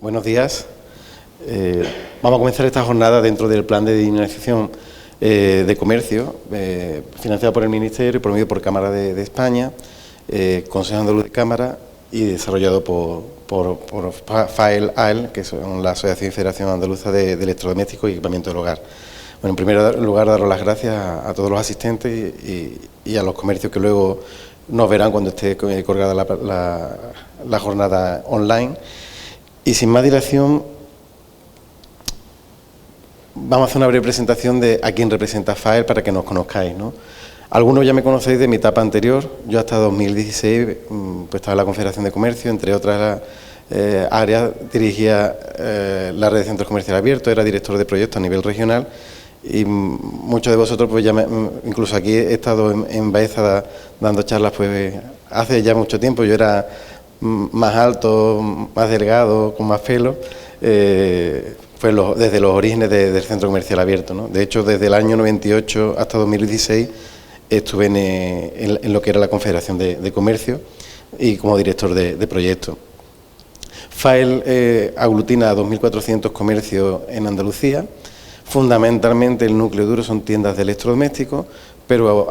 Buenos días. Vamos a comenzar esta jornada dentro del plan de dinamización de comercio, financiado por el Ministerio y promovido por Cámara de España, Consejo Andaluz de Cámara y desarrollado por FAEL, que son la Asociación y Federación Andaluza de Electrodomésticos y Equipamiento del Hogar. Bueno, en primer lugar, daros las gracias a todos los asistentes y a los comercios que luego nos verán cuando esté colgada la jornada online. Y sin más dilación, vamos a hacer una breve presentación de a quién representa FAEL para que nos conozcáis, ¿no? Algunos ya me conocéis de mi etapa anterior. Yo hasta 2016 pues estaba en la Confederación de Comercio, entre otras áreas dirigía la red de centros comerciales abiertos, era director de proyectos a nivel regional y muchos de vosotros pues ya incluso aquí he estado en Baeza dando charlas pues hace ya mucho tiempo. Yo era más alto, más delgado, con más pelo, pues desde los orígenes del centro comercial abierto, ¿no? De hecho, desde el año 98 hasta 2016 estuve en lo que era la Confederación de Comercio y como director de proyectos. FAEL aglutina a 2.400 comercios en Andalucía. Fundamentalmente el núcleo duro son tiendas de electrodomésticos, pero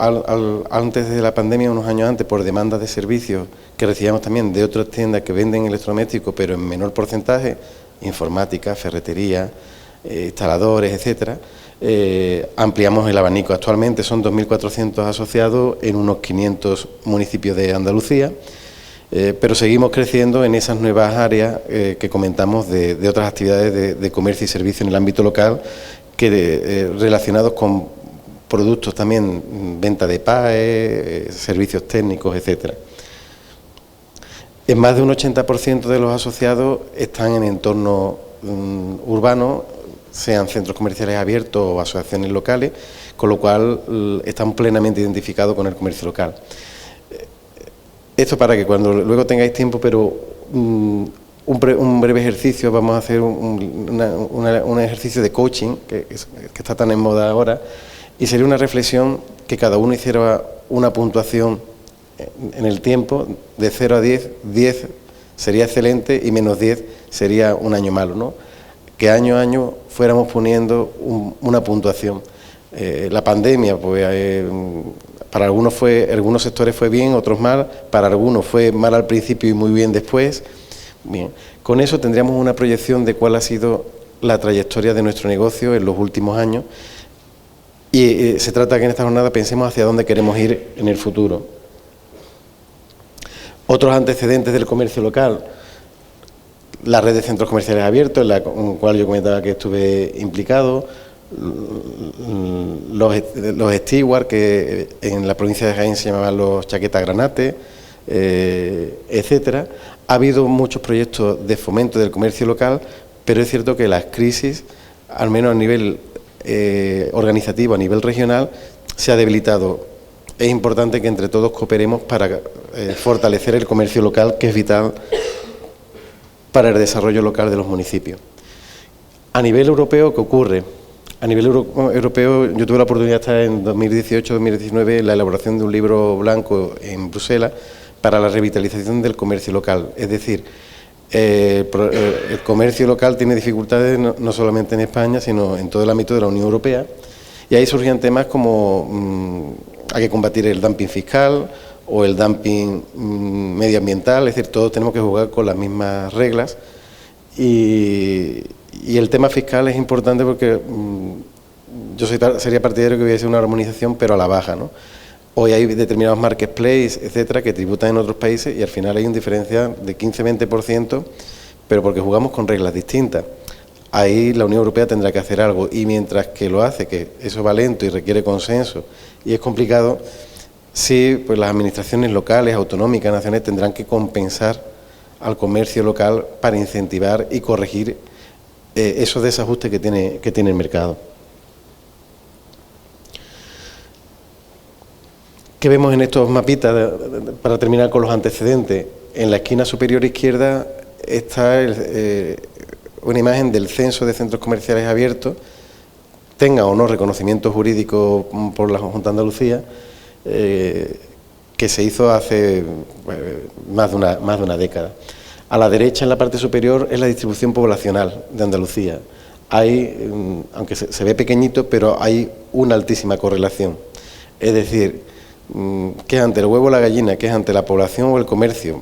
antes de la pandemia, unos años antes, por demanda de servicios que recibíamos también de otras tiendas que venden electrodomésticos, pero en menor porcentaje, informática, ferretería, instaladores, etcétera, ampliamos el abanico. Actualmente son 2.400 asociados en unos 500 municipios de Andalucía, pero seguimos creciendo en esas nuevas áreas que comentamos de otras actividades de comercio y servicio en el ámbito local, relacionados con productos también, venta de PAE, servicios técnicos, etcétera. En más de un 80% de los asociados están en entornos urbanos, sean centros comerciales abiertos o asociaciones locales, con lo cual están plenamente identificados con el comercio local. Esto para que cuando luego tengáis tiempo, pero un breve ejercicio, vamos a hacer un ejercicio de coaching, que está tan en moda ahora, y sería una reflexión que cada uno hiciera una puntuación en el tiempo, de 0 a 10, 10 sería excelente y menos 10 sería un año malo, ¿no? Que año a año fuéramos poniendo una puntuación. La pandemia, pues para algunos sectores fue bien, otros mal, para algunos fue mal al principio y muy bien después. Bien, con eso tendríamos una proyección de cuál ha sido la trayectoria de nuestro negocio en los últimos años. Y se trata que en esta jornada pensemos hacia dónde queremos ir en el futuro. Otros antecedentes del comercio local, la red de centros comerciales abiertos, en la cual yo comentaba que estuve implicado, los stewards, que en la provincia de Jaén se llamaban los chaquetas granate, etcétera. Ha habido muchos proyectos de fomento del comercio local, pero es cierto que las crisis, al menos a nivel organizativo, a nivel regional, se ha debilitado. Es importante que entre todos cooperemos para fortalecer el comercio local, que es vital para el desarrollo local de los municipios. A nivel europeo, ¿qué ocurre? A nivel europeo, yo tuve la oportunidad de estar en 2018-2019 en la elaboración de un libro blanco en Bruselas para la revitalización del comercio local. Es decir, el comercio local tiene dificultades no solamente en España, sino en todo el ámbito de la Unión Europea, y ahí surgían temas como hay que combatir el dumping fiscal o el dumping medioambiental. Es decir, todos tenemos que jugar con las mismas reglas, y el tema fiscal es importante porque yo sería partidario que hubiese una armonización, pero a la baja, ¿no? Hoy hay determinados marketplaces, etcétera, que tributan en otros países y al final hay una diferencia de 15-20%, pero porque jugamos con reglas distintas. Ahí la Unión Europea tendrá que hacer algo, y mientras que lo hace, que eso va lento y requiere consenso y es complicado, sí, pues las administraciones locales, autonómicas, nacionales tendrán que compensar al comercio local para incentivar y corregir esos desajustes que tiene el mercado. ¿Qué vemos en estos mapitas? Para terminar con los antecedentes, en la esquina superior izquierda está una imagen del censo de centros comerciales abiertos, tenga o no reconocimiento jurídico por la Junta de Andalucía, que se hizo hace más de una década. A la derecha, en la parte superior, es la distribución poblacional de Andalucía. Hay, aunque se ve pequeñito, pero hay una altísima correlación. Es decir, ¿qué es ante el huevo o la gallina? ¿Qué es ante la población o el comercio?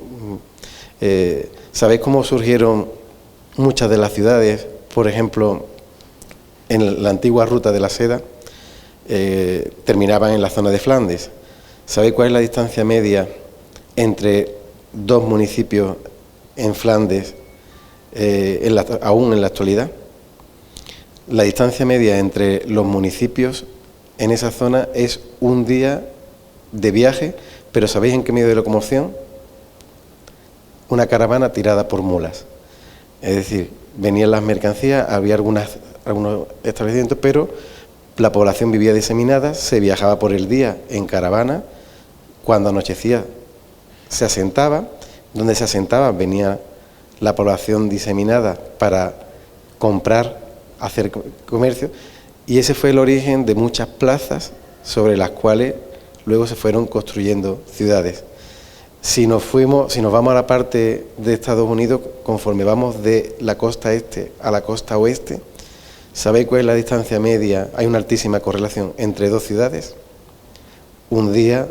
¿Sabéis cómo surgieron muchas de las ciudades? Por ejemplo, en la antigua ruta de la seda, terminaban en la zona de Flandes. ¿Sabéis cuál es la distancia media entre dos municipios en Flandes, aún en la actualidad? La distancia media entre los municipios en esa zona es un día de viaje, pero ¿sabéis en qué medio de locomoción? Una caravana tirada por mulas. Es decir, venían las mercancías, había algunos establecimientos, pero la población vivía diseminada, se viajaba por el día en caravana, cuando anochecía se asentaba, donde se asentaba venía la población diseminada para comprar, hacer comercio, y ese fue el origen de muchas plazas sobre las cuales luego se fueron construyendo ciudades. Si nos vamos a la parte de Estados Unidos, conforme vamos de la costa este a la costa oeste, ¿sabéis cuál es la distancia media? Hay una altísima correlación entre dos ciudades. Un día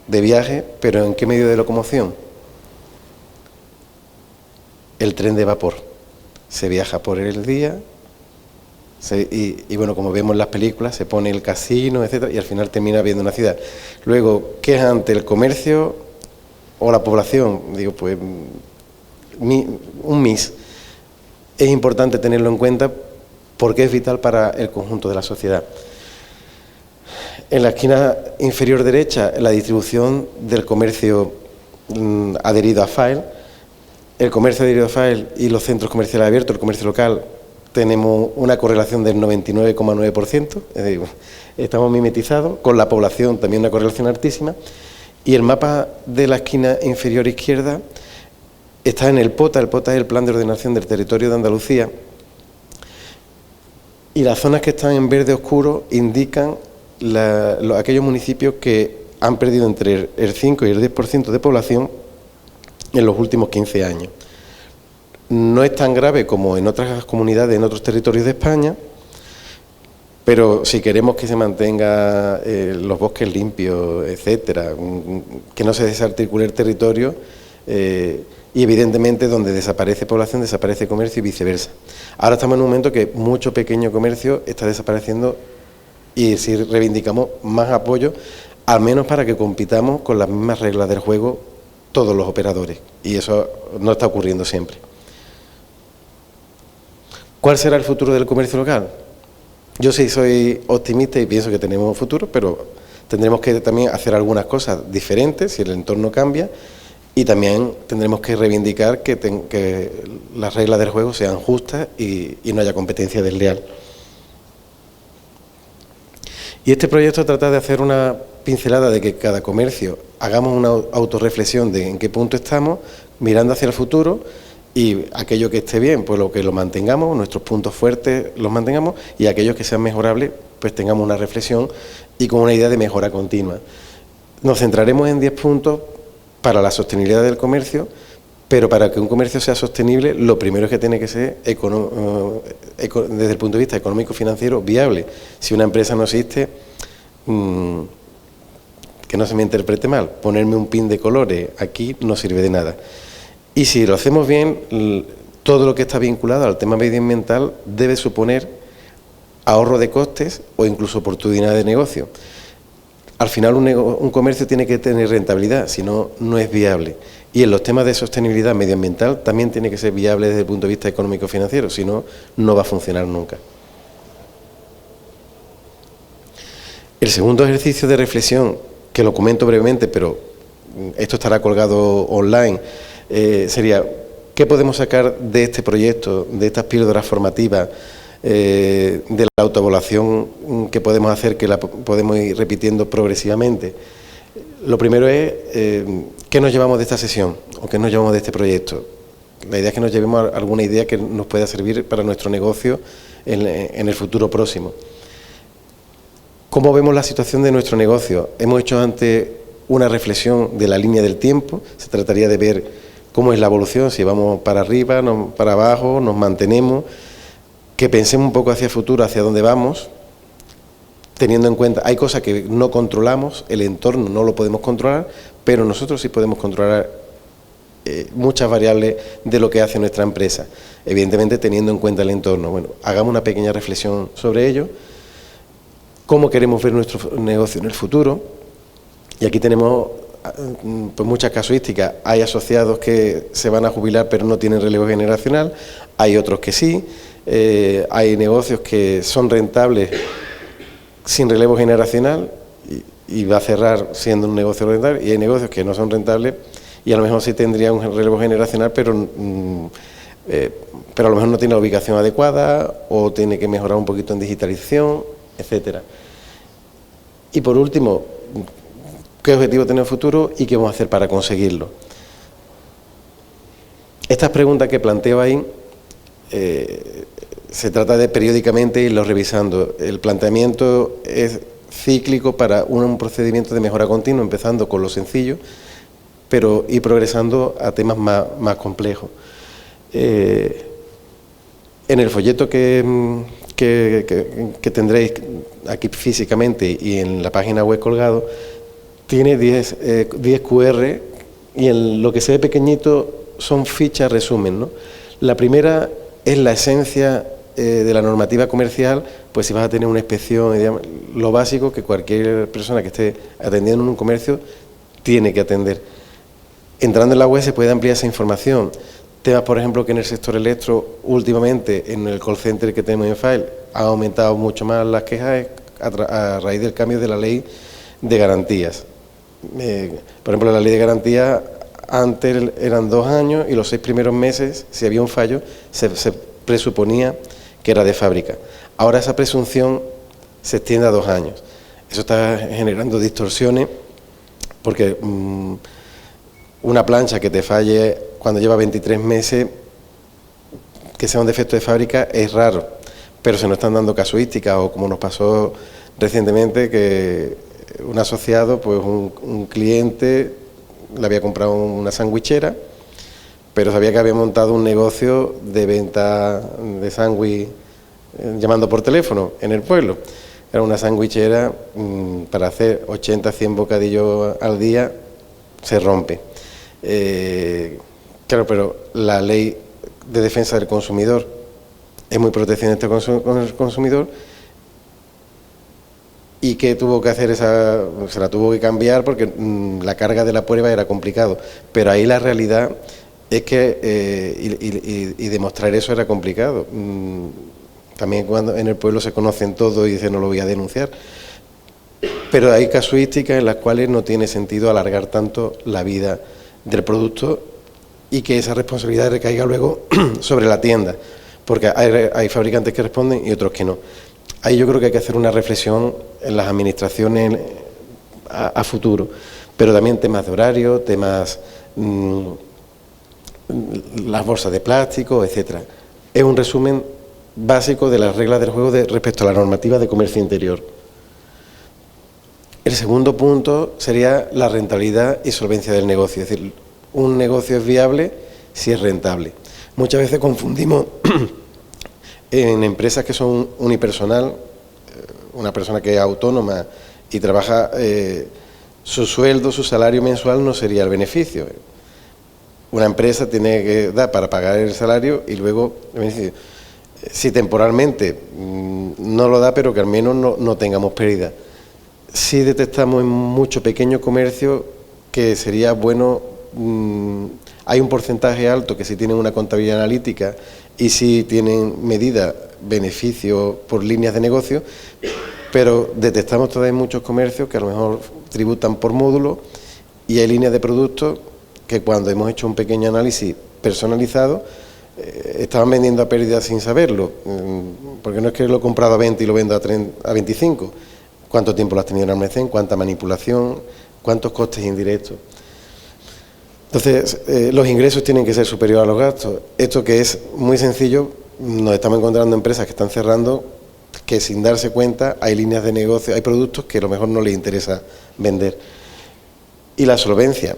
de viaje, pero ¿en qué medio de locomoción? El tren de vapor. Se viaja por el día y bueno, como vemos en las películas, se pone el casino, etcétera, y al final termina viendo una ciudad. Luego, ¿qué es ante el comercio o la población? Digo, pues un mix. Es importante tenerlo en cuenta porque es vital para el conjunto de la sociedad. En la esquina inferior derecha, la distribución del comercio adherido a FAEL. El comercio adherido a FAEL y los centros comerciales abiertos, el comercio local, tenemos una correlación del 99,9%, es decir, estamos mimetizados, con la población también una correlación altísima, y el mapa de la esquina inferior izquierda está en el POTA es el Plan de Ordenación del Territorio de Andalucía, y las zonas que están en verde oscuro indican aquellos municipios que han perdido entre el 5 y el 10% de población en los últimos 15 años. No es tan grave como en otras comunidades, en otros territorios de España, pero si queremos que se mantenga los bosques limpios, etcétera, que no se desarticule el territorio, y evidentemente donde desaparece población, desaparece comercio y viceversa. Ahora estamos en un momento que mucho pequeño comercio está desapareciendo y si reivindicamos más apoyo, al menos para que compitamos con las mismas reglas del juego todos los operadores, y eso no está ocurriendo siempre. ¿Cuál será el futuro del comercio local? Yo sí soy optimista y pienso que tenemos futuro, pero tendremos que también hacer algunas cosas diferentes si el entorno cambia, y también tendremos que reivindicar que las reglas del juego sean justas y no haya competencia desleal. Y este proyecto trata de hacer una pincelada de que cada comercio hagamos una autorreflexión de en qué punto estamos, mirando hacia el futuro, y aquello que esté bien, pues lo que lo mantengamos, nuestros puntos fuertes los mantengamos, y aquellos que sean mejorables, pues tengamos una reflexión y con una idea de mejora continua. Nos centraremos en 10 puntos para la sostenibilidad del comercio, pero para que un comercio sea sostenible, lo primero es que tiene que ser, desde el punto de vista económico-financiero, viable. Si una empresa no existe, que no se me interprete mal, ponerme un pin de colores aquí no sirve de nada. Y si lo hacemos bien, todo lo que está vinculado al tema medioambiental debe suponer ahorro de costes o incluso oportunidad de negocio. Al final un comercio tiene que tener rentabilidad, si no, no es viable. Y en los temas de sostenibilidad medioambiental también tiene que ser viable desde el punto de vista económico-financiero, si no, no va a funcionar nunca. El segundo ejercicio de reflexión, que lo comento brevemente, pero esto estará colgado online, sería, ¿qué podemos sacar de este proyecto, de estas píldoras formativas, de la autoevaluación que podemos hacer, que la podemos ir repitiendo progresivamente? Lo primero es, ¿qué nos llevamos de esta sesión o qué nos llevamos de este proyecto? La idea es que nos llevemos alguna idea que nos pueda servir para nuestro negocio en el futuro próximo. ¿Cómo vemos la situación de nuestro negocio? Hemos hecho antes una reflexión de la línea del tiempo. Se trataría de ver cómo es la evolución, si vamos para arriba, para abajo, nos mantenemos, que pensemos un poco hacia el futuro, hacia dónde vamos, teniendo en cuenta, hay cosas que no controlamos, el entorno no lo podemos controlar, pero nosotros sí podemos controlar muchas variables de lo que hace nuestra empresa, evidentemente teniendo en cuenta el entorno. Bueno, hagamos una pequeña reflexión sobre ello, cómo queremos ver nuestro negocio en el futuro, y aquí tenemos pues muchas casuísticas. Hay asociados que se van a jubilar pero no tienen relevo generacional, hay otros que sí, hay negocios que son rentables sin relevo generacional y va a cerrar siendo un negocio rentable, y hay negocios que no son rentables y a lo mejor sí tendría un relevo generacional, pero a lo mejor no tiene la ubicación adecuada o tiene que mejorar un poquito en digitalización, etcétera. Y por último, ¿qué objetivo tiene el futuro y qué vamos a hacer para conseguirlo? Estas preguntas que planteo ahí, se trata de periódicamente irlos revisando. El planteamiento es cíclico para un procedimiento de mejora continua, empezando con lo sencillo, pero ir progresando a temas más complejos. En el folleto que tendréis aquí físicamente y en la página web colgado, tiene 10 QR y en lo que se ve pequeñito son fichas resumen, ¿no? La primera es la esencia de la normativa comercial, pues si vas a tener una inspección, lo básico que cualquier persona que esté atendiendo en un comercio tiene que atender. Entrando en la web se puede ampliar esa información. Temas, por ejemplo, que en el sector electro, últimamente, en el call center que tenemos en File, han aumentado mucho más las quejas a raíz del cambio de la ley de garantías. Por ejemplo, la ley de garantías antes eran 2 años y los 6 primeros meses, si había un fallo, se presuponía que era de fábrica. Ahora esa presunción se extiende a 2 años. Eso está generando distorsiones porque una plancha que te falle cuando lleva 23 meses, que sea un defecto de fábrica, es raro, pero se nos están dando casuísticas, o como nos pasó recientemente, que un asociado, pues un cliente le había comprado una sandwichera, pero sabía que había montado un negocio de venta de sándwich llamando por teléfono en el pueblo. Era una sandwichera para hacer 80, 100 bocadillos al día, se rompe. Claro, pero la ley de defensa del consumidor es muy proteccionista con el consumidor. ¿Y qué tuvo que hacer? Se la tuvo que cambiar porque la carga de la prueba era complicado. Pero ahí la realidad es que, y demostrar eso era complicado. También cuando en el pueblo se conocen todos y dicen no lo voy a denunciar. Pero hay casuísticas en las cuales no tiene sentido alargar tanto la vida del producto y que esa responsabilidad recaiga luego sobre la tienda, porque hay fabricantes que responden y otros que no. Ahí yo creo que hay que hacer una reflexión en las administraciones a futuro, pero también temas de horario, temas, las bolsas de plástico, etcétera. Es un resumen básico de las reglas del juego respecto a la normativa de comercio interior. El segundo punto sería la rentabilidad y solvencia del negocio, es decir, un negocio es viable si es rentable. Muchas veces confundimos en empresas que son unipersonal, una persona que es autónoma y trabaja, su sueldo, su salario mensual no sería el beneficio. Una empresa tiene que dar para pagar el salario y luego el beneficio. Si temporalmente no lo da, pero que al menos no tengamos pérdida. Sí detectamos en mucho pequeño comercio que sería bueno, hay un porcentaje alto que sí tienen una contabilidad analítica y sí tienen medida beneficio por líneas de negocio, pero detectamos todavía muchos comercios que a lo mejor tributan por módulo y hay líneas de productos que cuando hemos hecho un pequeño análisis personalizado estaban vendiendo a pérdida sin saberlo, porque no es que lo he comprado a 20 y lo vendo a 25. ¿Cuánto tiempo lo has tenido en el almacén? ¿Cuánta manipulación? ¿Cuántos costes indirectos? Entonces, los ingresos tienen que ser superiores a los gastos. Esto que es muy sencillo, nos estamos encontrando empresas que están cerrando, que sin darse cuenta hay líneas de negocio, hay productos que a lo mejor no les interesa vender. Y la solvencia.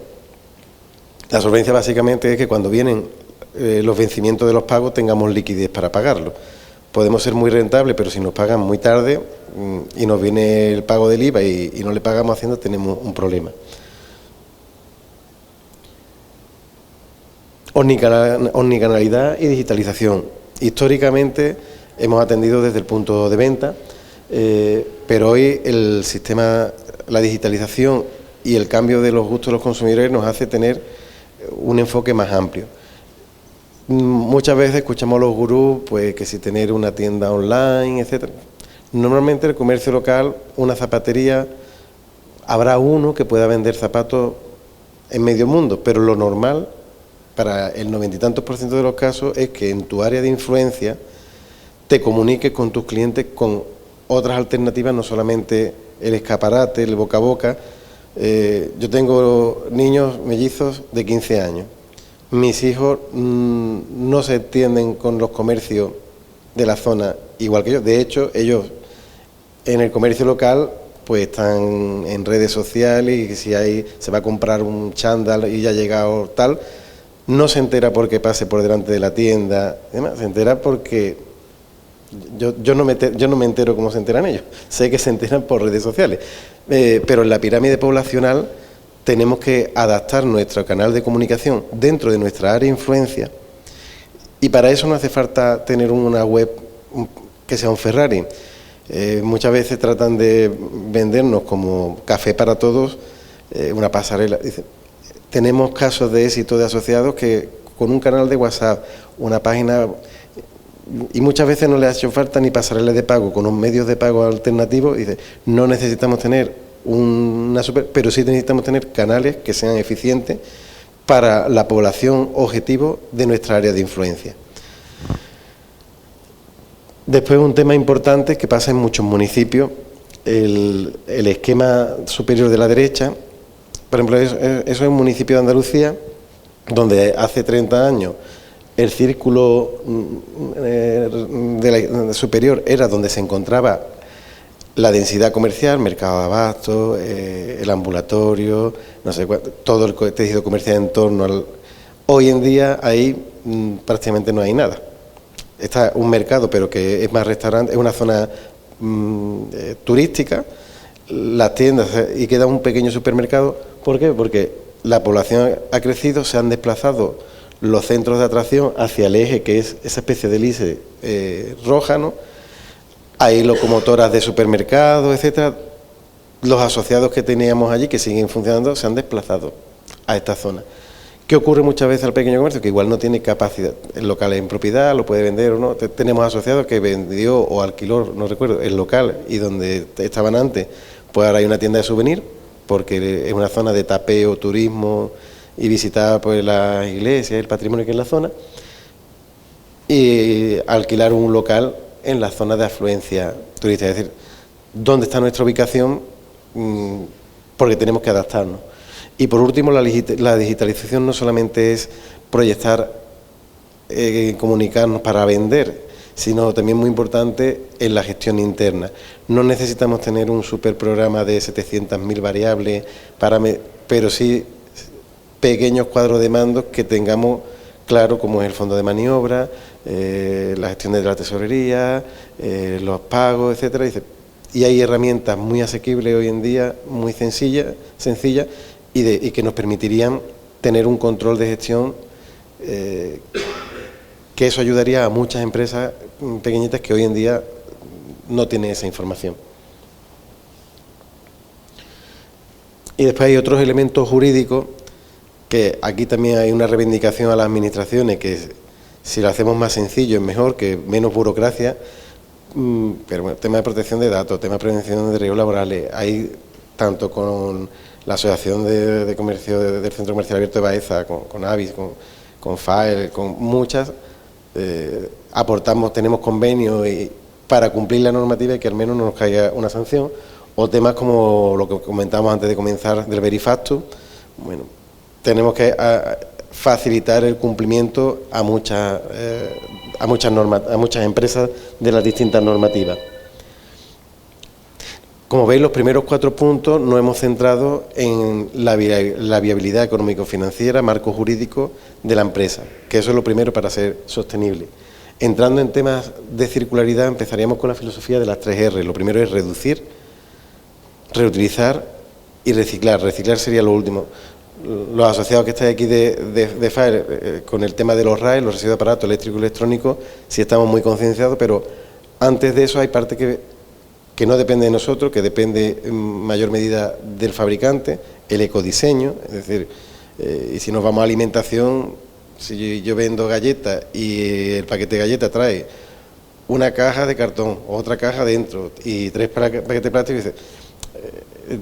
La solvencia básicamente es que cuando vienen los vencimientos de los pagos tengamos liquidez para pagarlo. Podemos ser muy rentables, pero si nos pagan muy tarde y nos viene el pago del IVA y no le pagamos a Hacienda, tenemos un problema. Omnicanalidad y digitalización. Históricamente hemos atendido desde el punto de venta, pero hoy el sistema, la digitalización y el cambio de los gustos de los consumidores nos hace tener un enfoque más amplio. Muchas veces escuchamos a los gurús, pues que si tener una tienda online, etcétera. Normalmente el comercio local, una zapatería, habrá uno que pueda vender zapatos en medio mundo, pero lo normal para el 90 y tantos % de los casos es que en tu área de influencia te comuniques con tus clientes con otras alternativas, no solamente el escaparate, el boca a boca. Yo tengo niños mellizos de 15 años. Mis hijos no se entienden con los comercios de la zona igual que yo. De hecho, ellos en el comercio local pues están en redes sociales y si se va a comprar un chándal y ya ha llegado tal, no se entera porque pase por delante de la tienda, además, se entera porque yo no me entero cómo se enteran ellos, sé que se enteran por redes sociales, pero en la pirámide poblacional tenemos que adaptar nuestro canal de comunicación dentro de nuestra área de influencia y para eso no hace falta tener una web que sea un Ferrari. Muchas veces tratan de vendernos como café para todos, una pasarela. Tenemos casos de éxito de asociados que con un canal de WhatsApp, una página, y muchas veces no les ha hecho falta ni pasarelas de pago, con un medios de pago alternativos, dice, no necesitamos tener pero sí necesitamos tener canales que sean eficientes para la población objetivo de nuestra área de influencia. Después un tema importante que pasa en muchos municipios, el esquema superior de la derecha. Por ejemplo, eso es un municipio de Andalucía, donde hace 30 años el círculo superior era donde se encontraba la densidad comercial, mercado de abastos, el ambulatorio, no sé cuánto, todo el tejido comercial en torno al... Hoy en día ahí prácticamente no hay nada. Está un mercado, pero que es más restaurante, es una zona turística, las tiendas y queda un pequeño supermercado. ¿Por qué? Porque la población ha crecido, se han desplazado los centros de atracción hacia el eje que es esa especie de elipse roja, ¿no? Hay locomotoras de supermercados, etcétera. Los asociados que teníamos allí, que siguen funcionando, se han desplazado a esta zona. ¿Qué ocurre muchas veces al pequeño comercio? Que igual no tiene capacidad. El local es en propiedad, lo puede vender o no. Tenemos asociados que vendió o alquiló, no recuerdo, el local y donde estaban antes, pues ahora hay una tienda de souvenir, porque es una zona de tapeo, turismo y visitada por las iglesias, el patrimonio que es la zona, y alquilar un local en la zona de afluencia turística, es decir, ¿dónde está nuestra ubicación? Porque tenemos que adaptarnos. Y por último, la digitalización no solamente es proyectar, comunicarnos para vender, sino también muy importante en la gestión interna. No necesitamos tener un super programa de 700.000 variables, pero sí pequeños cuadros de mandos que tengamos claro cómo es el fondo de maniobra, la gestión de la tesorería, los pagos, etcétera. Y hay herramientas muy asequibles hoy en día, muy sencillas y que nos permitirían tener un control de gestión, que eso ayudaría a muchas empresas pequeñitas que hoy en día no tienen esa información. Y después hay otros elementos jurídicos que aquí también hay una reivindicación a las administraciones que si lo hacemos más sencillo es mejor, que menos burocracia, pero bueno, tema de protección de datos, tema de prevención de riesgos laborales, hay tanto con la Asociación de Comercio del Centro Comercial Abierto de Baeza, con Avis, con FAEL, con muchas, aportamos, tenemos convenios para cumplir la normativa y que al menos no nos caiga una sanción, o temas como lo que comentamos antes de comenzar del Verifactus. Bueno, tenemos que facilitar el cumplimiento a muchas empresas de las distintas normativas. Como veis, los primeros 4 puntos nos hemos centrado en la viabilidad económico-financiera, marco jurídico de la empresa, que eso es lo primero para ser sostenible. Entrando en temas de circularidad, empezaríamos con la filosofía de las 3 R. Lo primero es reducir, reutilizar y reciclar. Reciclar sería lo último. Los asociados que estáis aquí de FAER, con el tema de los RAE, los residuos de aparatos eléctricos y electrónicos, sí estamos muy concienciados, pero antes de eso hay parte que no depende de nosotros, que depende en mayor medida del fabricante, el ecodiseño, es decir, y si nos vamos a alimentación, si yo vendo galletas y el paquete de galletas trae una caja de cartón, otra caja dentro y 3 paquetes de plástico,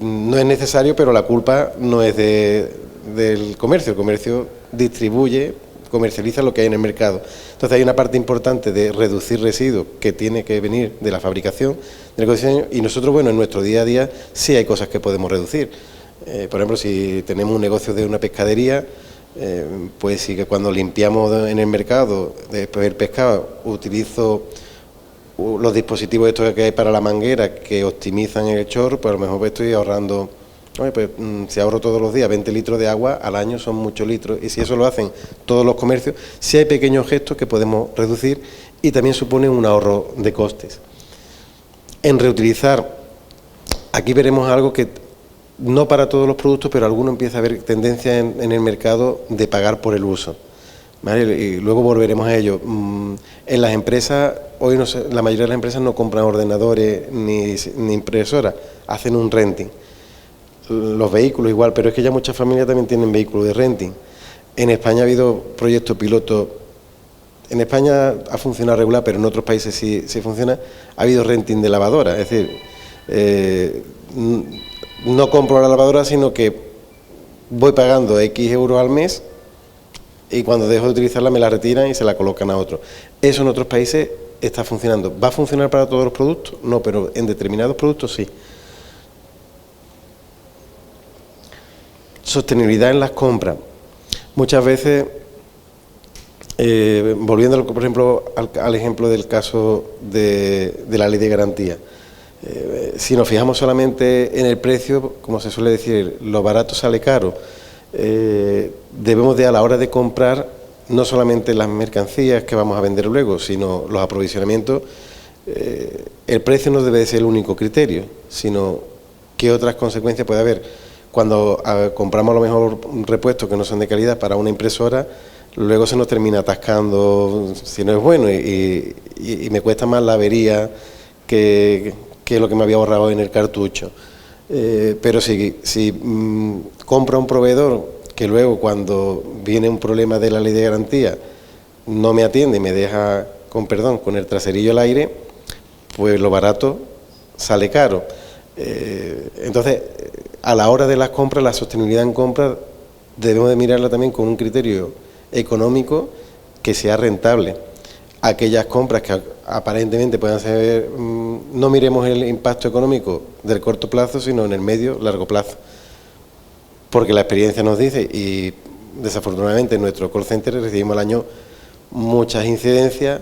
no es necesario, pero la culpa no es del comercio. El comercio distribuye, comercializa lo que hay en el mercado. Entonces hay una parte importante de reducir residuos que tiene que venir de la fabricación, del ecodiseño, y nosotros, bueno, en nuestro día a día sí hay cosas que podemos reducir. Por ejemplo, si tenemos un negocio de una pescadería, pues sí que cuando limpiamos en el mercado, después del pescado, utilizo los dispositivos estos que hay para la manguera que optimizan el chorro, pues a lo mejor estoy ahorrando, pues si ahorro todos los días 20 litros de agua, al año son muchos litros, y si eso lo hacen todos los comercios, sí hay pequeños gestos que podemos reducir y también supone un ahorro de costes. En reutilizar, aquí veremos algo que no para todos los productos, pero alguno empieza a haber tendencia en el mercado de pagar por el uso, ¿vale? Y luego volveremos a ello. En las empresas, hoy la mayoría de las empresas no compran ordenadores ni impresoras, hacen un renting. Los vehículos igual, pero es que ya muchas familias también tienen vehículos de renting. En España ha habido proyectos pilotos. En España ha funcionado regular, pero en otros países sí funciona. Ha habido renting de lavadoras, es decir, no compro la lavadora, sino que voy pagando X euros al mes y cuando dejo de utilizarla me la retiran y se la colocan a otro. Eso en otros países está funcionando. ¿Va a funcionar para todos los productos? No, pero en determinados productos sí. Sostenibilidad en las compras. Muchas veces, volviendo por ejemplo al ejemplo del caso de la ley de garantía, si nos fijamos solamente en el precio, como se suele decir, lo barato sale caro, debemos de, a la hora de comprar, no solamente las mercancías que vamos a vender luego, sino los aprovisionamientos, el precio no debe de ser el único criterio, sino qué otras consecuencias puede haber. Cuando compramos a lo mejor repuestos que no son de calidad para una impresora, luego se nos termina atascando si no es bueno y me cuesta más la avería que lo que me había ahorrado en el cartucho. Pero si compro a un proveedor que luego cuando viene un problema de la ley de garantía no me atiende y me deja, con perdón, con el traserillo al aire, pues lo barato sale caro. Entonces, a la hora de las compras, la sostenibilidad en compras debemos de mirarla también con un criterio económico que sea rentable. Aquellas compras que aparentemente puedan ser, no miremos el impacto económico del corto plazo, sino en el medio, largo plazo. Porque la experiencia nos dice, y desafortunadamente en nuestro call center recibimos al año muchas incidencias,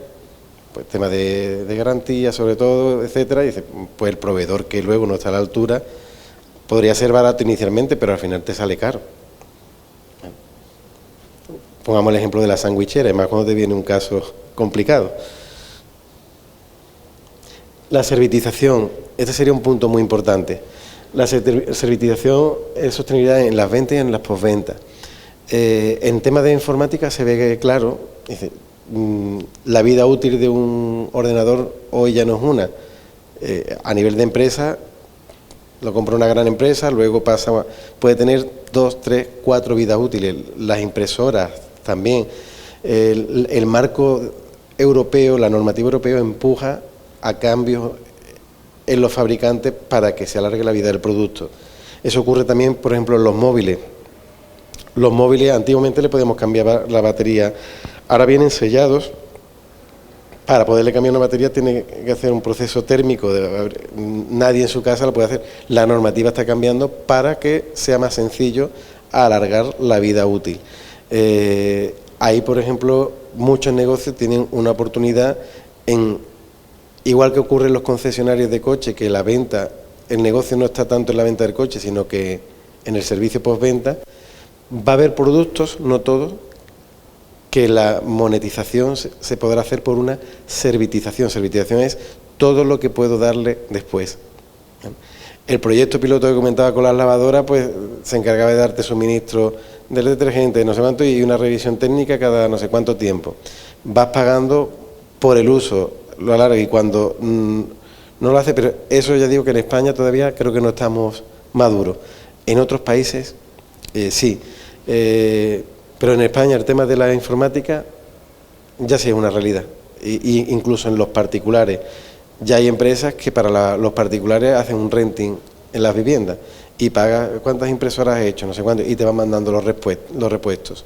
pues temas de garantía sobre todo, etcétera, y dice, pues el proveedor que luego no está a la altura podría ser barato inicialmente, pero al final te sale caro. Pongamos el ejemplo de la sandwichera, además cuando te viene un caso complicado. La servitización, este sería un punto muy importante. La servitización es sostenibilidad en las ventas y en las posventas. En temas de informática se ve claro, dice, la vida útil de un ordenador hoy ya no es una. A nivel de empresa, lo compra una gran empresa, luego puede tener 2, 3, 4 vidas útiles. Las impresoras también. El marco europeo, la normativa europea empuja a cambios en los fabricantes para que se alargue la vida del producto. Eso ocurre también, por ejemplo, en los móviles. Los móviles antiguamente le podíamos cambiar la batería, ahora vienen sellados. Para poderle cambiar una batería tiene que hacer un proceso térmico, nadie en su casa lo puede hacer. La normativa está cambiando para que sea más sencillo alargar la vida útil. Ahí, por ejemplo, muchos negocios tienen una oportunidad igual que ocurre en los concesionarios de coche, que la venta el negocio no está tanto en la venta del coche, sino que en el servicio postventa, va a haber productos, no todos, que la monetización se podrá hacer por una servitización. Servitización es todo lo que puedo darle después. El proyecto piloto que comentaba con las lavadoras, pues se encargaba de darte suministro del detergente, no sé cuánto, y una revisión técnica cada no sé cuánto tiempo. Vas pagando por el uso, lo alarga, y cuando no lo hace, pero eso ya digo que en España todavía creo que no estamos maduros. En otros países sí, pero en España el tema de la informática ya sí es una realidad, y incluso en los particulares. Ya hay empresas que para los particulares hacen un renting en las viviendas y pagas cuántas impresoras has hecho, no sé cuánto, y te van mandando los repuestos.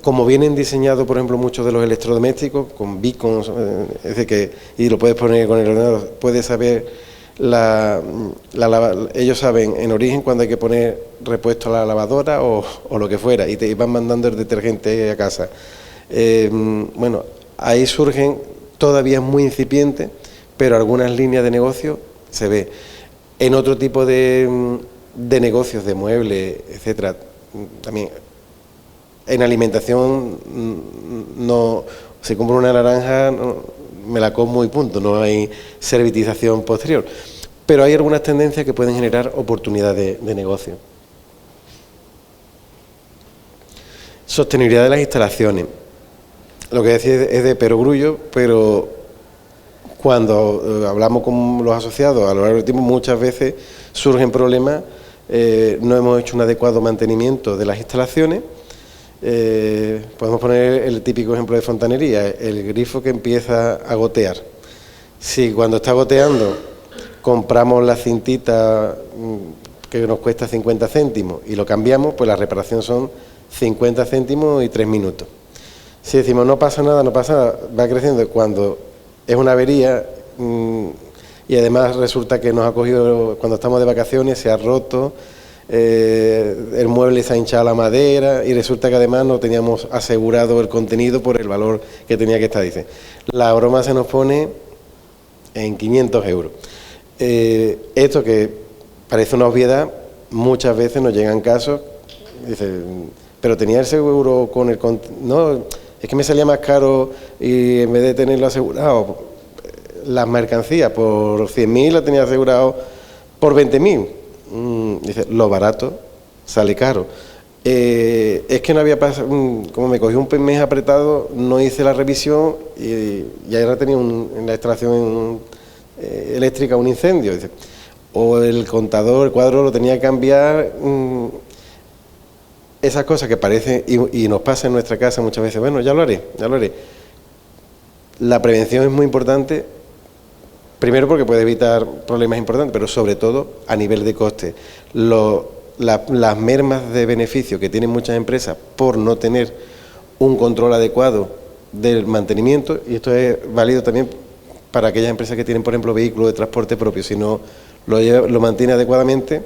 Como vienen diseñados, por ejemplo, muchos de los electrodomésticos, con beacons, es decir, y lo puedes poner con el ordenador, puedes saber, ellos saben en origen cuando hay que poner repuesto a la lavadora o lo que fuera, y te van mandando el detergente a casa. Bueno, ahí surgen, todavía es muy incipiente, pero algunas líneas de negocio se ve. En otro tipo de negocios, de muebles, etcétera, también en alimentación, no, si compro una naranja me la como y punto, no hay servitización posterior, pero hay algunas tendencias que pueden generar oportunidades de negocio. Sostenibilidad de las instalaciones. Lo que decía es de perogrullo, pero cuando hablamos con los asociados a lo largo del tiempo, muchas veces surgen problemas. No hemos hecho un adecuado mantenimiento de las instalaciones. Podemos poner el típico ejemplo de fontanería, el grifo que empieza a gotear. Si cuando está goteando compramos la cintita que nos cuesta 50 céntimos y lo cambiamos, pues la reparación son 50 céntimos y 3 minutos. Si decimos no pasa nada, va creciendo. Cuando es una avería y además resulta que nos ha cogido cuando estamos de vacaciones, se ha roto, el mueble se ha hinchado la madera y resulta que además no teníamos asegurado el contenido por el valor que tenía que estar. Dice, la broma se nos pone en 500 euros. Esto que parece una obviedad, muchas veces nos llegan casos, dice, pero tenía el seguro con el... No, es que me salía más caro y en vez de tenerlo asegurado, las mercancías por 100.000 la tenía asegurado por 20.000. Dice, lo barato sale caro. Es que no había pasado, como me cogió un mes apretado, no hice la revisión y ahora tenía en la instalación eléctrica un incendio. Dice, o el contador, el cuadro lo tenía que cambiar. Esas cosas que parecen, y nos pasa en nuestra casa muchas veces, bueno, ya lo haré. La prevención es muy importante, primero porque puede evitar problemas importantes, pero sobre todo a nivel de coste. Las mermas de beneficio que tienen muchas empresas por no tener un control adecuado del mantenimiento, y esto es válido también para aquellas empresas que tienen, por ejemplo, vehículos de transporte propio, si no lo mantiene adecuadamente,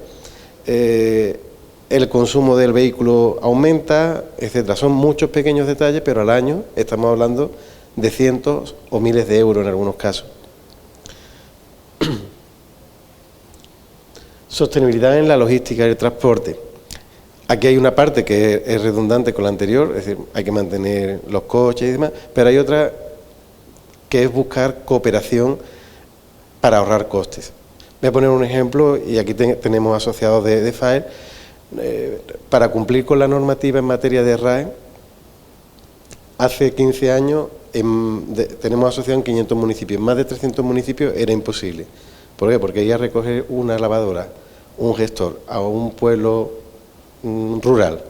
el consumo del vehículo aumenta, etcétera. Son muchos pequeños detalles, pero al año estamos hablando de cientos o miles de euros en algunos casos. Sostenibilidad en la logística y el transporte. Aquí hay una parte que es redundante con la anterior, es decir, hay que mantener los coches y demás, pero hay otra que es buscar cooperación para ahorrar costes. Voy a poner un ejemplo, y aquí tenemos asociados de FAER. Para cumplir con la normativa en materia de RAE, hace 15 años tenemos asociados en 500 municipios, en más de 300 municipios era imposible. ¿Por qué? Porque ir a recoger una lavadora, un gestor, a un pueblo rural,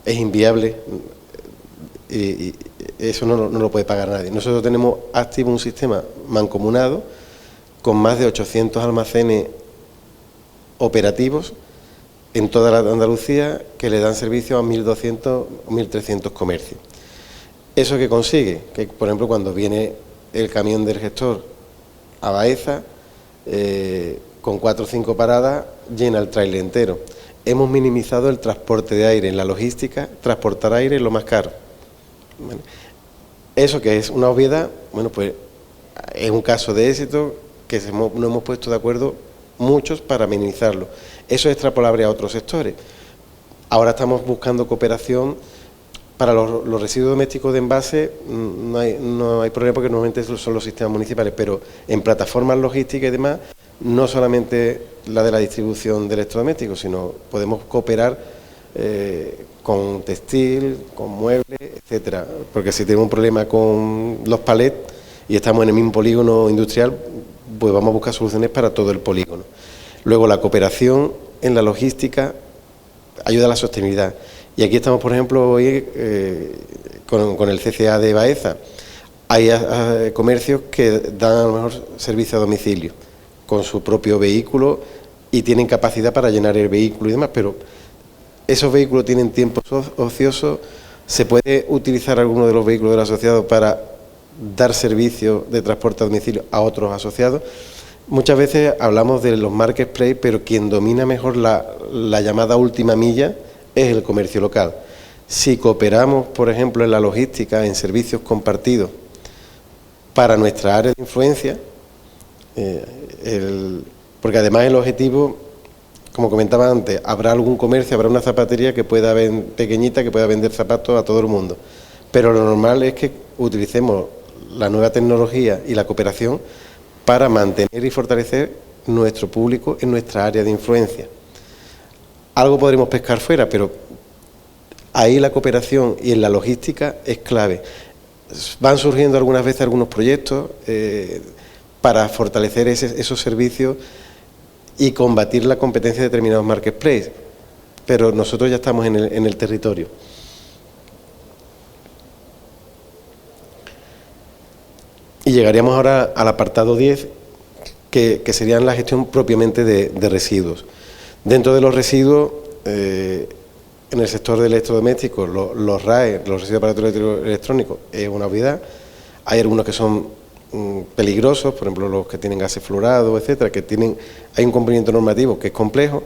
es inviable, y eso no lo puede pagar nadie. Nosotros tenemos activo un sistema mancomunado con más de 800 almacenes operativos en toda la Andalucía que le dan servicio a 1.200 o 1.300 comercios. ¿Eso qué consigue? Que, por ejemplo, cuando viene el camión del gestor a Baeza, con 4 o 5 paradas, llena el tráiler entero. Hemos minimizado el transporte de aire. En la logística, transportar aire es lo más caro. ¿Vale? Eso que es una obviedad, bueno, pues es un caso de éxito que nos hemos puesto de acuerdo muchos para minimizarlo. Eso es extrapolable a otros sectores. Ahora estamos buscando cooperación para los residuos domésticos de envase. No hay problema porque normalmente son los sistemas municipales, pero en plataformas logísticas y demás, no solamente la de la distribución de electrodomésticos, sino podemos cooperar con textil, con muebles, etcétera. Porque si tenemos un problema con los palets y estamos en el mismo polígono industrial, pues vamos a buscar soluciones para todo el polígono. Luego, la cooperación en la logística ayuda a la sostenibilidad. Y aquí estamos, por ejemplo, hoy con el CCA de Baeza. Hay comercios que dan a lo mejor servicio a domicilio con su propio vehículo y tienen capacidad para llenar el vehículo y demás, pero esos vehículos tienen tiempos ociosos. Se puede utilizar alguno de los vehículos del asociado para dar servicio de transporte a domicilio a otros asociados. Muchas veces hablamos de los marketplaces, pero quien domina mejor la llamada última milla es el comercio local. Si cooperamos, por ejemplo, en la logística, en servicios compartidos para nuestra área de influencia, porque además el objetivo, como comentaba antes, habrá algún comercio, habrá una zapatería pequeñita que pueda vender zapatos a todo el mundo, pero lo normal es que utilicemos la nueva tecnología y la cooperación para mantener y fortalecer nuestro público en nuestra área de influencia. Algo podremos pescar fuera, pero ahí la cooperación y en la logística es clave. Van surgiendo algunas veces algunos proyectos para fortalecer esos servicios y combatir la competencia de determinados marketplaces, pero nosotros ya estamos en el territorio. Y llegaríamos ahora al apartado 10, que sería la gestión propiamente de residuos. Dentro de los residuos, en el sector de electrodomésticos, los RAE, los residuos de aparatos electrónicos, es una obviedad. Hay algunos que son peligrosos, por ejemplo, los que tienen gases fluorados, etcétera, hay un cumplimiento normativo que es complejo.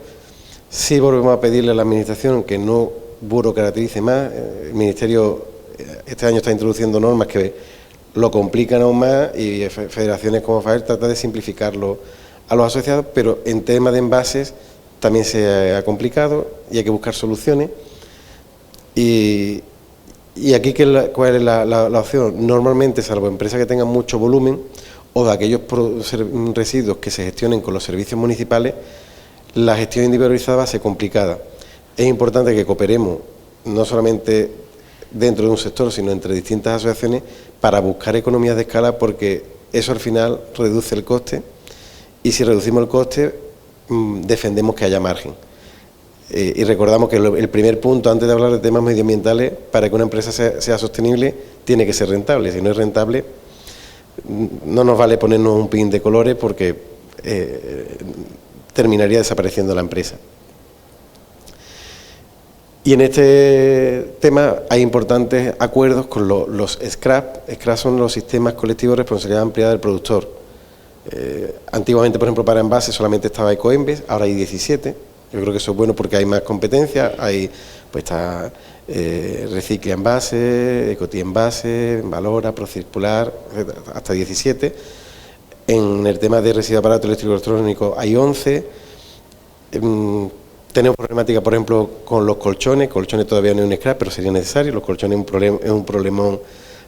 Sí volvemos a pedirle a la Administración que no burocratice más. El Ministerio este año está introduciendo normas que lo complican aún más y federaciones como FAER tratan de simplificarlo a los asociados, pero en tema de envases también se ha complicado y hay que buscar soluciones. Y aquí, ¿cuál es la opción? Normalmente, salvo empresas que tengan mucho volumen o de aquellos residuos que se gestionen con los servicios municipales, la gestión individualizada va a ser complicada. Es importante que cooperemos, no solamente dentro de un sector, sino entre distintas asociaciones, para buscar economías de escala, porque eso al final reduce el coste, y si reducimos el coste, defendemos que haya margen. Y recordamos que el primer punto, antes de hablar de temas medioambientales, para que una empresa sea sostenible, tiene que ser rentable. Si no es rentable, no nos vale ponernos un pin de colores, porque terminaría desapareciendo la empresa. Y en este tema hay importantes acuerdos con los SCRAP. SCRAP son los sistemas colectivos de responsabilidad ampliada del productor. Antiguamente, por ejemplo, para envases solamente estaba Ecoembes, ahora hay 17. Yo creo que eso es bueno porque hay más competencia. Pues está Recicle Envase, Ecoti Envase, Valora, Procircular, hasta 17. En el tema de residuos de aparatos eléctricos electrónicos hay 11. Tenemos problemática, por ejemplo, con los colchones. Colchones todavía no es un scrap, pero sería necesario. Los colchones es un problemón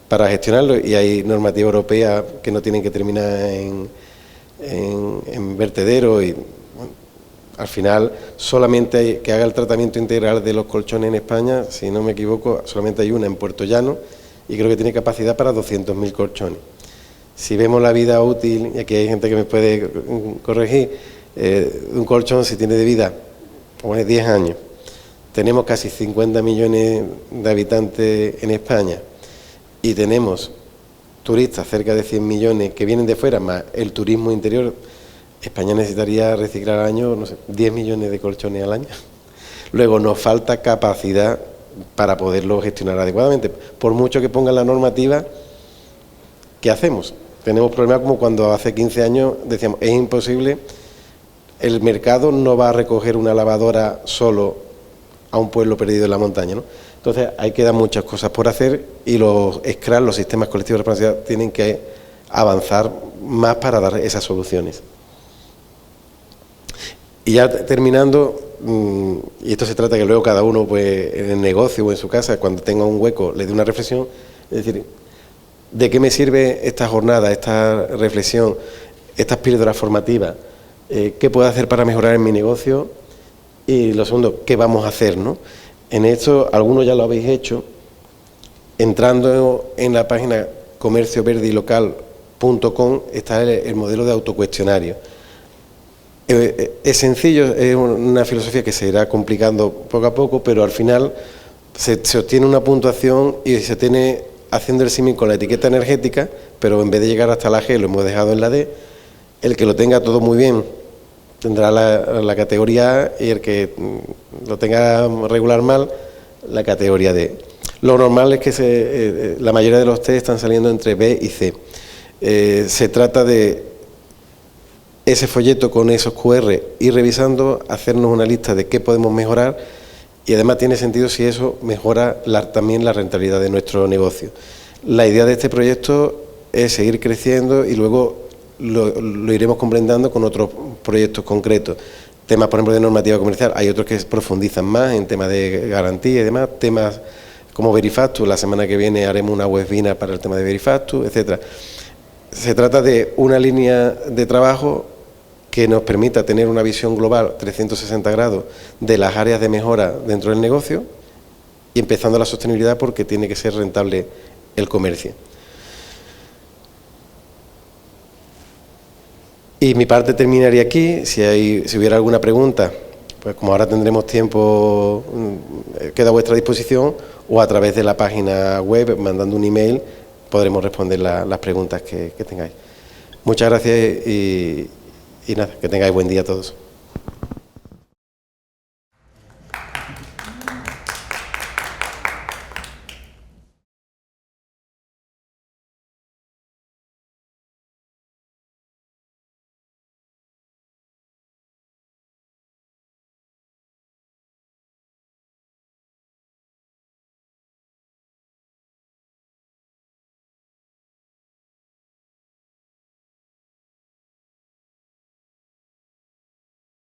para gestionarlo, y hay normativa europea que no tienen que terminar en vertedero, y bueno, al final solamente hay que haga el tratamiento integral de los colchones en España. Si no me equivoco, solamente hay una en Puerto Llano, y creo que tiene capacidad para 200.000 colchones. Si vemos la vida útil, y aquí hay gente que me puede corregir, un colchón, si tiene de vida 10 años, tenemos casi 50 millones de habitantes en España y tenemos turistas, cerca de 100 millones que vienen de fuera, más el turismo interior. España necesitaría reciclar al año, no sé, 10 millones de colchones al año. Luego nos falta capacidad para poderlo gestionar adecuadamente. Por mucho que pongan la normativa, ¿qué hacemos? Tenemos problemas como cuando hace 15 años decíamos, es imposible. El mercado no va a recoger una lavadora solo a un pueblo perdido en la montaña, ¿no? Entonces hay que dar muchas cosas por hacer, y los SCRAS, los sistemas colectivos de responsabilidad, tienen que avanzar más para dar esas soluciones. Y ya terminando, y esto se trata que luego cada uno, pues, en el negocio o en su casa, cuando tenga un hueco, le dé una reflexión, es decir, ¿de qué me sirve esta jornada, esta reflexión, estas píldoras formativas? ¿Qué puedo hacer para mejorar en mi negocio? Y lo segundo, ¿qué vamos a hacer, no? En esto, algunos ya lo habéis hecho, entrando en la página comercioverdilocal.com está el modelo de autocuestionario. Es sencillo, es una filosofía que se irá complicando poco a poco, pero al final se obtiene una puntuación y se tiene haciendo el símil con la etiqueta energética, pero en vez de llegar hasta la G lo hemos dejado en la D. El que lo tenga todo muy bien tendrá la categoría A y el que lo tenga regular mal, la categoría D. Lo normal es que la mayoría de los test están saliendo entre B y C. Se trata de ese folleto con esos QR, ir revisando, hacernos una lista de qué podemos mejorar y además tiene sentido si eso mejora también la rentabilidad de nuestro negocio. La idea de este proyecto es seguir creciendo y luego lo iremos complementando con otros proyectos concretos. Temas, por ejemplo, de normativa comercial, hay otros que profundizan más en temas de garantía y demás, temas como Verifactus, la semana que viene haremos una webinar para el tema de Verifactus, etcétera. Se trata de una línea de trabajo que nos permita tener una visión global 360 grados de las áreas de mejora dentro del negocio y empezando la sostenibilidad porque tiene que ser rentable el comercio. Y mi parte terminaría aquí. Si hubiera alguna pregunta, pues como ahora tendremos tiempo, queda a vuestra disposición o a través de la página web, mandando un email, podremos responder las preguntas que tengáis. Muchas gracias y nada, que tengáis buen día a todos.